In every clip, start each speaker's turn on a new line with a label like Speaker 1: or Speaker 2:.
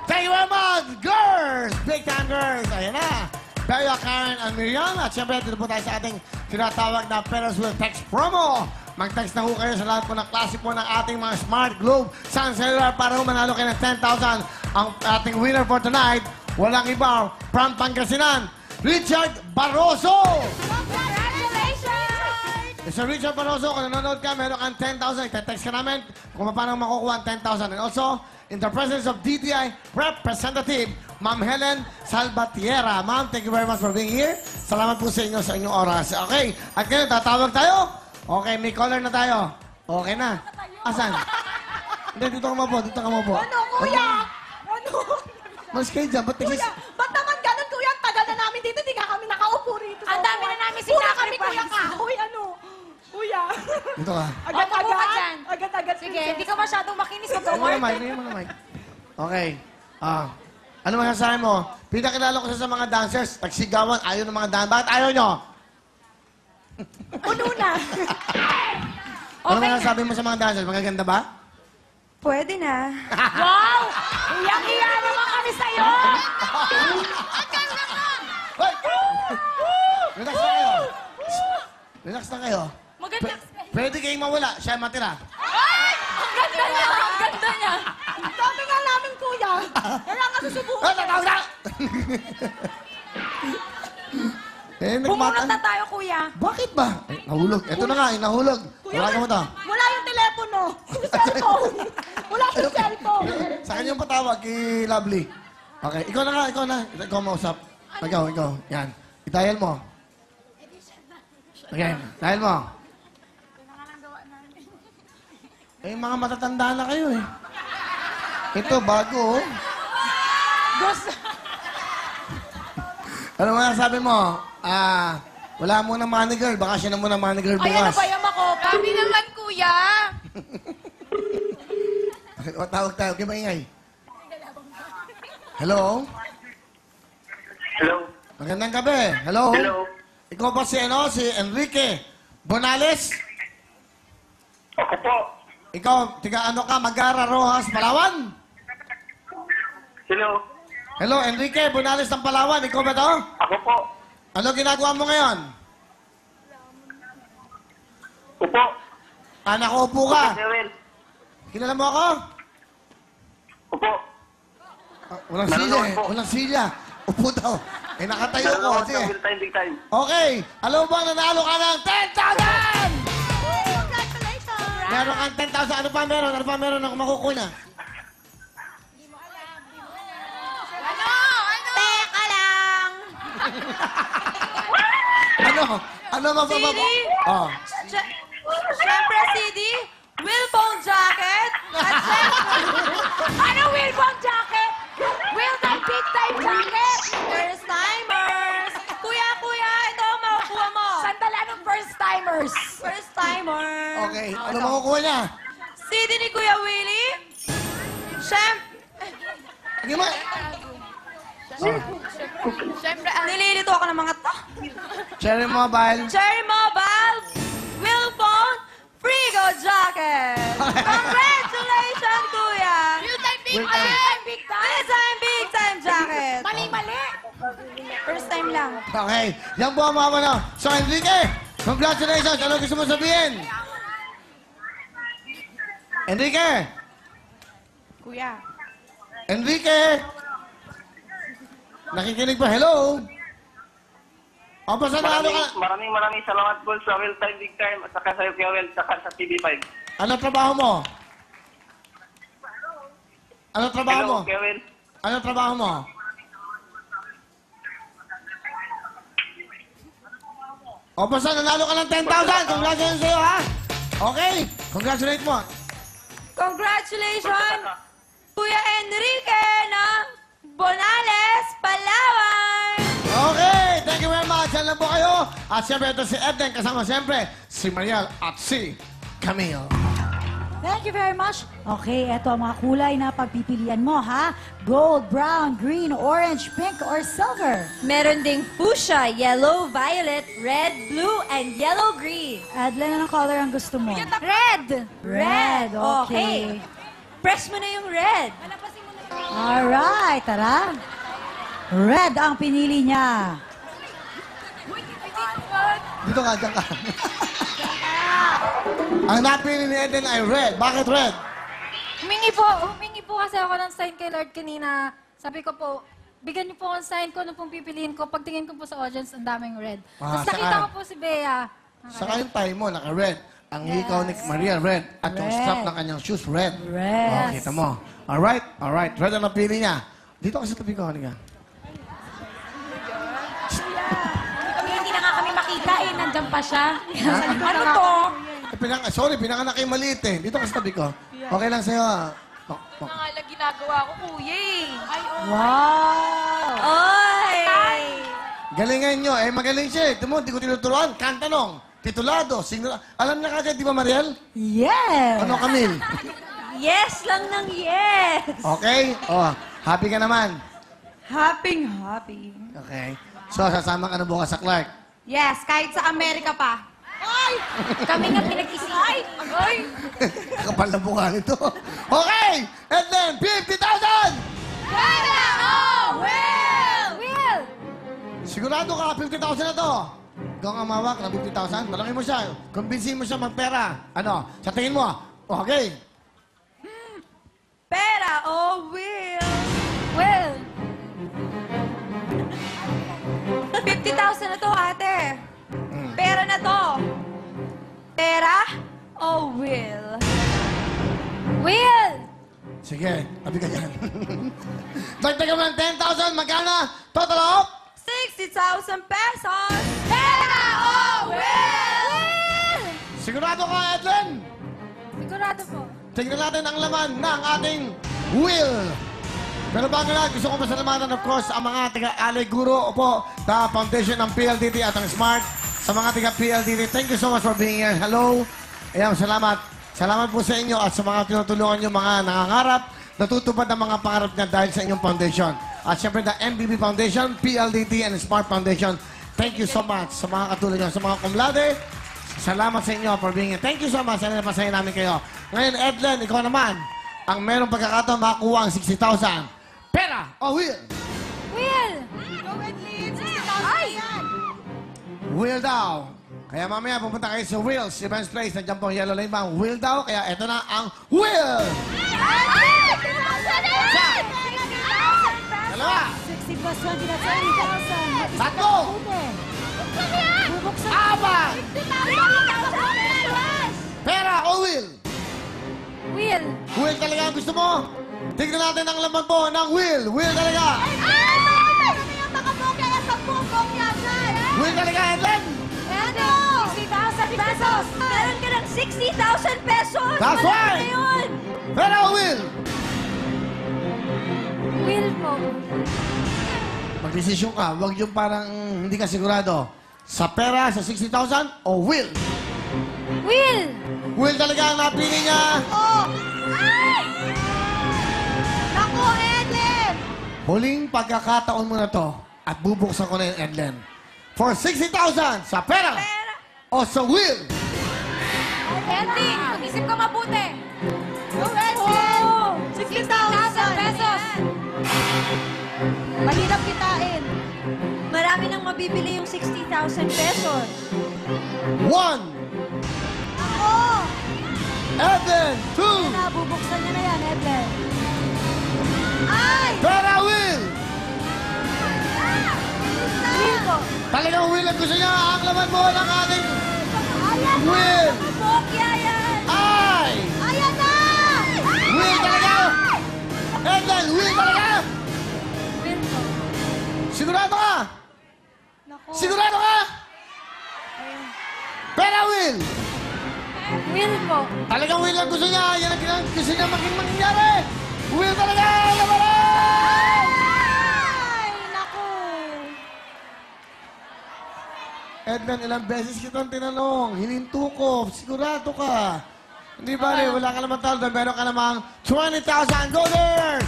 Speaker 1: Thank you very much, girls! Big time girls! Ayan na. Bea, Karen, and Miriam. At syempre, dito po tayo sa ating tinatawag na Ferris Wheel Text Promo. Mag-text na ho kayo sa lahat po ng klase po ng ating mga Smart Globe Sun Cellular para ho manalo kayo ng 10,000. Ang ating winner for tonight, walang iba, from Pangasinan, Richard Barroso! Sir Richard Barroso, kung nanonood ka, meron kang 10,000. Ite-text ka namin kung paano makukuha ang 10,000. And also, in the presence of DTI Representative, Ma'am Helen Salvatierra. Ma'am, thank you very much for being here. Salamat po sa inyo sa inyong oras. Okay, at ngayon, tatawag tayo? Okay, may caller na tayo. Okay na. Asan? Hindi, dito ka mo po. Dito ka mo po.
Speaker 2: Ano, kuya? Ano?
Speaker 1: Mas kayo dyan, ba't
Speaker 2: Kuya, ba't naman ganun, kuya? Ang tagal na namin dito, di ka kami nakaupo rito.
Speaker 3: Ang dami na namin
Speaker 2: Puro kami,
Speaker 3: sinacrifice.
Speaker 2: kuya, kahoy, ano? Kuya.
Speaker 1: Dito ka.
Speaker 3: Opo ka dyan.
Speaker 2: Agad-agad.
Speaker 3: Sige, hindi ka masyadong makinis. Huwag ka
Speaker 1: Hindi mo na mic, hindi mo na mic. Okay. Ano masasabi mo? Pinakilala ko sa mga dancers, nagsigawan, ayaw ng mga dancers. Bakit ayaw nyo?
Speaker 2: Puno na.
Speaker 1: Ano masasabi mo sa mga dancers? Magaganda ba?
Speaker 2: Pwede na.
Speaker 3: Wow! Iyang-iya naman kami sa'yo!
Speaker 1: Hoy! Relax na kayo. Relax na kayo.
Speaker 3: Maganda.
Speaker 1: Pwede kayong mawala, siya matira.
Speaker 3: Ay! Ang ganda niya! Ang ganda niya!
Speaker 2: Sabi nga namin, kuya. Kailangan susubukan.
Speaker 1: Tatawag na!
Speaker 3: Bumunot na tayo, kuya.
Speaker 1: Bakit ba? Ay, nahulog. Ito na nga, nahulog. Wala ka mo to.
Speaker 2: Wala yung telepono. Yung cellphone. Wala yung cellphone.
Speaker 1: Sa kanya yung patawag kay Lovely. Okay, ikaw na nga, ikaw na. Ikaw mausap. Ikaw. Yan. I-dial mo. Okay, dial mo. Eh, mga matatanda na kayo eh. Ito, bago oh.
Speaker 3: Gusto.
Speaker 1: Ano nga sabi mo? Wala mo na money girl. Baka siya na muna money girl
Speaker 3: Ay, ano
Speaker 1: bukas.
Speaker 3: ba yung makopa? Kami naman, kuya.
Speaker 1: Tawag tayo. Okay, maingay. Hello?
Speaker 4: Hello.
Speaker 1: Magandang gabi. Hello?
Speaker 4: Hello.
Speaker 1: Ikaw ba si, si Enrique Bonales?
Speaker 4: Ako po.
Speaker 1: Ikaw, tiga ano ka, Magara Rojas, Palawan?
Speaker 4: Hello.
Speaker 1: Hello, Enrique Bonales ng Palawan. Ikaw ba to?
Speaker 4: Ako po.
Speaker 1: Ano ginagawa mo ngayon?
Speaker 4: Upo.
Speaker 1: Nakaupo ka.
Speaker 4: Jewel.
Speaker 1: Kilala mo ako?
Speaker 4: Upo.
Speaker 1: Walang silya
Speaker 4: Nanonood
Speaker 1: eh.
Speaker 4: po.
Speaker 1: Walang silya. Upo daw. Nakatayo ko.
Speaker 4: Nanonood
Speaker 1: Sige.
Speaker 4: ng Will Time Big Time.
Speaker 1: Okay. Alam mo bang nanalo ka ng 10,000?
Speaker 2: Congratulations!
Speaker 1: Meron kang 10,000. Ano pa meron? Ano pa meron na makukuha na?
Speaker 3: Ano?
Speaker 2: Teka lang!
Speaker 1: Ano? Ano mababa?
Speaker 3: CD?
Speaker 1: Oh.
Speaker 3: Siyempre, CD, Wilbone jacket. At siyempre, ano Wilbone jacket? Wilbone big time jacket. First timers. Kuya, ito ang makukuha mo. Sandali, anong first timers? First timers.
Speaker 1: Okay. Ano makukuha niya?
Speaker 3: CD ni Kuya Willie.
Speaker 1: Sige mo.
Speaker 3: Siyempre, nililito ako ng mga to.
Speaker 1: Cherry Mobile.
Speaker 3: Cherry Mobile, Wilbone, Frigo jacket. Congratulations, Kuya. Real time big
Speaker 1: Real time.
Speaker 3: time. Big time jacket. Mali. First time lang.
Speaker 1: Okay. Yan po ang mga ano. So, Enrique, congratulations. Ano gusto mo sabihin? Enrique!
Speaker 3: Kuya.
Speaker 1: Enrique! Nakikinig ba? Hello? O, basta naano ka?
Speaker 4: Maraming salamat po sa Will Time Big Time at saka sa Kuya Will saka sa TV5.
Speaker 1: Ano trabaho mo? Ano trabaho mo?
Speaker 4: Hello, Kuya Will.
Speaker 1: Ano trabaho mo? O, basta nanalo ka ng 10,000. Congratulations sa'yo, ha? Okay. Congratulate mo.
Speaker 3: Congratulations, Kuya Enrique ng Bonales, Palawan.
Speaker 1: Okay. Thank you very much. Yan lang po kayo. At siyempre, ito si Edden. Kasama siyempre si Mariel at si Camille.
Speaker 5: Thank you very much. Okay, eto ang mga kulay na pagpipilian mo, ha? Gold, brown, green, orange, pink, or silver.
Speaker 3: Meron ding fuchsia, yellow, violet, red, blue, and yellow green.
Speaker 5: Adlan, anong color ang gusto mo?
Speaker 3: Red!
Speaker 5: Red, okay.
Speaker 3: Press mo na yung red.
Speaker 5: Alright, tara. Red ang pinili niya.
Speaker 1: Dito ka, dyan ka. Ang napili ni Eden ay red. Bakit red?
Speaker 6: Humingi po kasi ako ng sign kay Lord kanina. Sabi ko po, bigyan niyo po ang sign ko ano pong pipiliin ko. Pagtingin ko po sa audience, ang daming red.
Speaker 1: Ah,
Speaker 6: Tapos nakita
Speaker 1: saan?
Speaker 6: ko po si Bea.
Speaker 1: Saka yung tie mo, naka-red. Ang hikaw ni Maria, red. At yung
Speaker 5: Red.
Speaker 1: strap ng kanyang shoes, red.
Speaker 5: Red.
Speaker 1: Oh, kita mo. Alright, alright. Red ang napili niya. Dito ka sa tabi ko, halika.
Speaker 3: Hindi na nga kami makita eh. Nandyan pa siya.
Speaker 2: Ano to?
Speaker 1: Sorry, pinanganak kayo maliit eh. Dito ka sa tabi ko. Okay lang sa'yo.
Speaker 3: Nga lang ginagawa ko, kuya eh. Ay, oh.
Speaker 5: Wow!
Speaker 3: Oy!
Speaker 1: Galingan nyo. Eh, magaling siya eh. Timo, di ko tinuturuan. Kantanong. Titulado. Signal. Alam na kagad, di ba, Mariel?
Speaker 5: Yes!
Speaker 1: Ano, Camille?
Speaker 3: Yes lang ng yes.
Speaker 1: Okay? Oh, happy ka naman.
Speaker 3: Happy.
Speaker 1: Okay. So, sasama ka na bukas sa Clark.
Speaker 3: Yes, kahit sa Amerika pa. Ay! Kami nga pinag-isipan. Ay!
Speaker 1: Kapal na mukha nito. Okay! And then, 50,000!
Speaker 3: Pera! Oh! Will! Will!
Speaker 1: Sigurado ka, 50,000 na to. Ikaw nga mawak ng 50,000. Talangin mo siya. Kumbinsin mo siya magpera. Ano? Sa tingin mo. Okay.
Speaker 3: Pera! Oh, Will! Will! 50,000 na to, ate. Pera na to. Pera? Oh, Will. Will!
Speaker 1: Sige, tabi ka dyan. Dagdagan mo ng 10,000. Magkano? Total of?
Speaker 3: 60,000 pesos! Pera! Oh, Will! Will!
Speaker 1: Sigurado ka, Edlen?
Speaker 6: Sigurado po.
Speaker 1: Tingnan natin ang laman ng ating wheel. Pero bago na, gusto ko pasalamatan, of course, ang mga taga-alay guro po sa foundation ng PLDT at ang SMART. Sa mga taga-PLDT, thank you so much for being here. Hello. Ayan, salamat. Salamat po sa inyo at sa mga tinutulungan nyo, mga nangangarap, natutupad ang mga pangarap niya dahil sa inyong foundation. At syempre, the MBB Foundation, PLDT, and SMART Foundation. Thank you so much sa mga katulad nyo. Sa mga kumlade, salamat sa inyo for being here. Thank you so much. Sana napasaya namin kayo. Ngayon, Edlen, ikaw naman, ang merong pagkakataon makakuha ang 60,000. Pera o wheel?
Speaker 3: Will! Ay!
Speaker 1: Wheel daw. Kaya mamaya pupunta kayo sa Wheels Events Place. Nandiyan po ang yellow lane bang wheel daw. Kaya eto na ang wheel. Dalawa.
Speaker 5: 60 plus 20, that's 80,000.
Speaker 1: Tatlo.
Speaker 5: Bubuksan.
Speaker 1: Apat. Pera o wheel?
Speaker 3: Will!
Speaker 1: Wheel talaga ang gusto mo? Tignan natin ang laman po ng wheel. Wheel talaga. Wheel talaga, Edlen.
Speaker 3: Ano? 60,000 pesos! Meron ka ng 60,000 pesos!
Speaker 1: That's
Speaker 3: Malaki
Speaker 1: right.
Speaker 3: na yun!
Speaker 1: Pera o wheel?
Speaker 3: Will po.
Speaker 1: Magdesisyon ka. Huwag yung parang hindi ka sigurado. Sa pera, sa 60,000 o wheel?
Speaker 3: Will!
Speaker 1: Wheel talaga ang napili niya.
Speaker 3: Oh! Ay! Naku, Edlen!
Speaker 1: Huling pagkakataon mo na to at bubuksan ko na yung Edlen. For 60,000 sa pera, o sa wheel.
Speaker 3: Ending! Mag-isip ka mabuti! Go, Edlen! 60,000 pesos! Mahirap kitain. Marami nang mabibili yung 60,000 pesos.
Speaker 1: 1,
Speaker 3: Ako!
Speaker 1: Edlen, 2,
Speaker 5: Bubuksan niya na yan, Edlen.
Speaker 3: Ay!
Speaker 1: pera, wheel.
Speaker 3: Will ko!
Speaker 1: Talagang wheel ang gusto niya. Ang laman mo ng ating
Speaker 3: Ayan na!
Speaker 1: wheel.
Speaker 3: Bokya yan!
Speaker 1: Ay!
Speaker 3: Ayan na!
Speaker 1: Wheel talaga. Edlen, wheel talaga.
Speaker 3: Will ko.
Speaker 1: Sigurado ka?
Speaker 3: Naku.
Speaker 1: Sigurado ka? Pera, wheel.
Speaker 3: Will ko.
Speaker 1: Talagang wheel ang gusto niya. Yan ang gusto niya maging mangyari. Wheel talaga. Labanan!
Speaker 3: Ay! Naku!
Speaker 1: Edlen, ilang beses kitang tinanong. Hininto ko. Sigurado ka. Hindi ba rin? Wala ka naman talo. Meron ka namang 20,000 golders!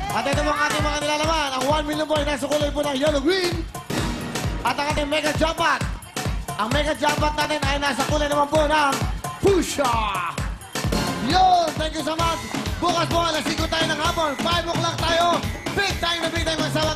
Speaker 1: At ito mga ating mga nilalaman. Ang 1 million po ay nasa kulay po ng yellow-green. At ang ating mega jackpot. Ang mega jackpot natin ay nasa kulay naman po ng Pusha! Yun! Thank you so much! Bukas po, alas 5 tayo ng hapon. 5 o'clock tayo kayo magsawa